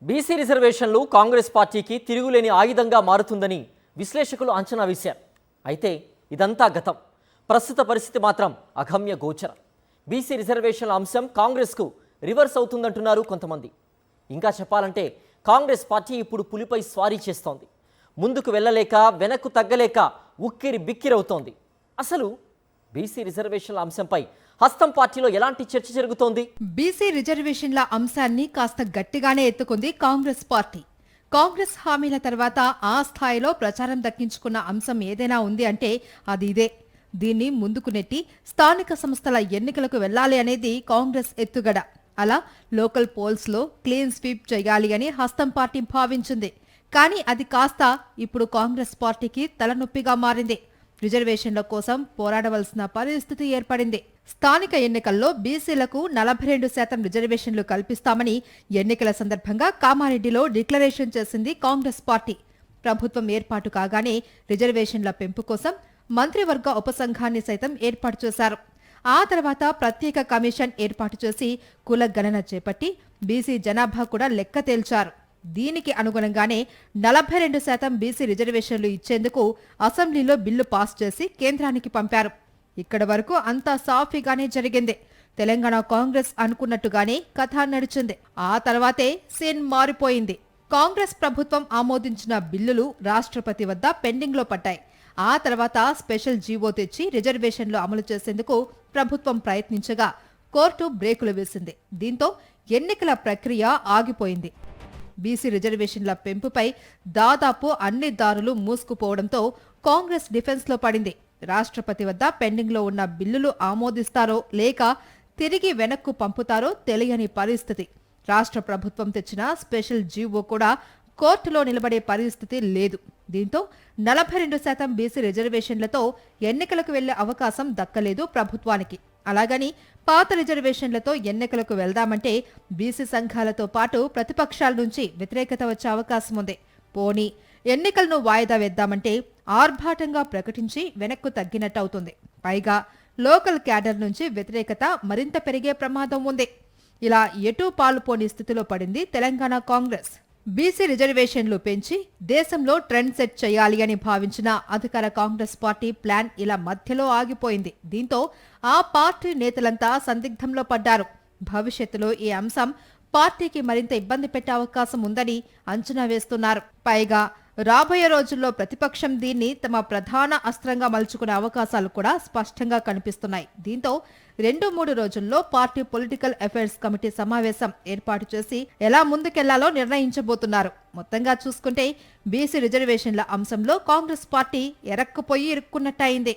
BC రిజర్వేషన్లు కాంగ్రెస్ పార్టీకి తిరుగులేని ఆయుధంగా మారుతుందని విశ్లేషకులు అంచనా వేశారు. అయితే ఇదంతా గతం. ప్రస్తుత పరిస్థితి మాత్రం అగమ్య గోచరం. బీసీ రిజర్వేషన్ల అంశం కాంగ్రెస్కు రివర్స్ అవుతుందంటున్నారు కొంతమంది. ఇంకా చెప్పాలంటే కాంగ్రెస్ పార్టీ ఇప్పుడు పులిపై స్వారీ చేస్తోంది. ముందుకు వెళ్ళలేక వెనక్కు తగ్గలేక ఉక్కిరి బిక్కిరవుతోంది. అసలు బీసీ రిజర్వేషన్ల అంశంపై హస్తం పార్టీలో ఎలాంటి చర్చ జరుగుతోంది? బీసీ రిజర్వేషన్ల అంశాన్ని కాస్త గట్టిగానే ఎత్తుకుంది కాంగ్రెస్ పార్టీ. కాంగ్రెస్ హామీల తర్వాత ఆ స్థాయిలో ప్రచారం దక్కించుకున్న అంశం ఏదైనా ఉంది అంటే అది ఇదే. దీన్ని ముందుకు నెట్టి స్థానిక సంస్థల ఎన్నికలకు వెళ్లాలి అనేది కాంగ్రెస్ ఎత్తుగడ. అలా లోకల్ పోల్స్లో క్లీన్ స్వీప్ చేయాలి అని హస్తం పార్టీ భావించింది. కానీ అది కాస్త ఇప్పుడు కాంగ్రెస్ పార్టీకి తలనొప్పిగా మారింది. రిజర్వేషన్ల కోసం పోరాడవలసిన పరిస్థితి ఏర్పడింది. స్థానిక ఎన్నికల్లో బీసీలకు 42% రిజర్వేషన్లు కల్పిస్తామని ఎన్నికల సందర్భంగా కామారెడ్డిలో డిక్లరేషన్ చేసింది కాంగ్రెస్ పార్టీ. ప్రభుత్వం ఏర్పాటు కాగానే రిజర్వేషన్ల పెంపు కోసం మంత్రివర్గ ఉపసంఘాన్ని సైతం ఏర్పాటు చేశారు. ఆ తర్వాత ప్రత్యేక కమిషన్ ఏర్పాటు చేసి కుల గణన చేపట్టి బీసీ జనాభా కూడా లెక్క తేల్చారు. దీనికి అనుగుణంగానే 42% బీసీ రిజర్వేషన్లు ఇచ్చేందుకు అసెంబ్లీలో బిల్లు పాస్ చేసి కేంద్రానికి పంపారు. ఇక్కడి వరకు అంతా సాఫీగానే జరిగింది. తెలంగాణ కాంగ్రెస్ అనుకున్నట్టుగానే కథ నడిచింది. ఆ తర్వాతే సీన్ మారిపోయింది. కాంగ్రెస్ ప్రభుత్వం ఆమోదించిన బిల్లులు రాష్ట్రపతి వద్ద పెండింగ్లో పడ్డాయి. ఆ తర్వాత స్పెషల్ జీవో తెచ్చి రిజర్వేషన్లు అమలు చేసేందుకు ప్రభుత్వం ప్రయత్నించగా కోర్టు బ్రేకులు వేసింది. దీంతో ఎన్నికల ప్రక్రియ ఆగిపోయింది. బీసీ రిజర్వేషన్ల పెంపుపై దాదాపు అన్ని దారులు మూసుకుపోవడంతో కాంగ్రెస్ డిఫెన్స్లో పడింది. రాష్ట్రపతి వద్ద పెండింగ్లో ఉన్న బిల్లులు ఆమోదిస్తారో లేక తిరిగి వెనక్కు పంపుతారో తెలియని పరిస్థితి. రాష్ట్ర ప్రభుత్వం తెచ్చిన స్పెషల్ జీవో కూడా కోర్టులో నిలబడే పరిస్థితి లేదు. దీంతో 42% బీసీ రిజర్వేషన్లతో ఎన్నికలకు వెళ్లే అవకాశం దక్కలేదు ప్రభుత్వానికి. అలాగని పాత రిజర్వేషన్లతో ఎన్నికలకు వెళ్దామంటే బీసీ సంఘాలతో పాటు ప్రతిపక్షాల నుంచి వ్యతిరేకత వచ్చే అవకాశం ఉంది. పోనీ ఎన్నికలను వాయిదా వేద్దామంటే ఆర్భాటంగా ప్రకటించి వెనక్కు తగ్గినట్టు అవుతుంది. పైగా లోకల్ క్యాడర్ నుంచి వ్యతిరేకత మరింత పెరిగే ప్రమాదం ఉంది. ఇలా ఎటూ పాలుపోని స్థితిలో పడింది తెలంగాణ కాంగ్రెస్. బీసీ రిజర్వేషన్లు పెంచి దేశంలో ట్రెండ్ సెట్ చేయాలి అని భావించిన అధికార కాంగ్రెస్ పార్టీ ప్లాన్ ఇలా మధ్యలో ఆగిపోయింది. దీంతో ఆ పార్టీ నేతలంతా సందిగ్ధంలో పడ్డారు. భవిష్యత్తులో ఈ అంశం పార్టీకి మరింత ఇబ్బంది పెట్టే అవకాశం ఉందని అంచనా వేస్తున్నారు. పైగా రాబోయే రోజుల్లో ప్రతిపక్షం దీన్ని తమ ప్రధాన అస్త్రంగా మలుచుకునే అవకాశాలు కూడా స్పష్టంగా కనిపిస్తున్నాయి. దీంతో 2-3 రోజుల్లో పార్టీ పొలిటికల్ అఫైర్స్ కమిటీ సమావేశం ఏర్పాటు చేసి ఎలా ముందుకెళ్లాలో నిర్ణయించబోతున్నారు. మొత్తంగా చూసుకుంటే బీసీ రిజర్వేషన్ల అంశంలో కాంగ్రెస్ పార్టీ ఎరక్కుపోయి ఇరుక్కున్నట్టయింది.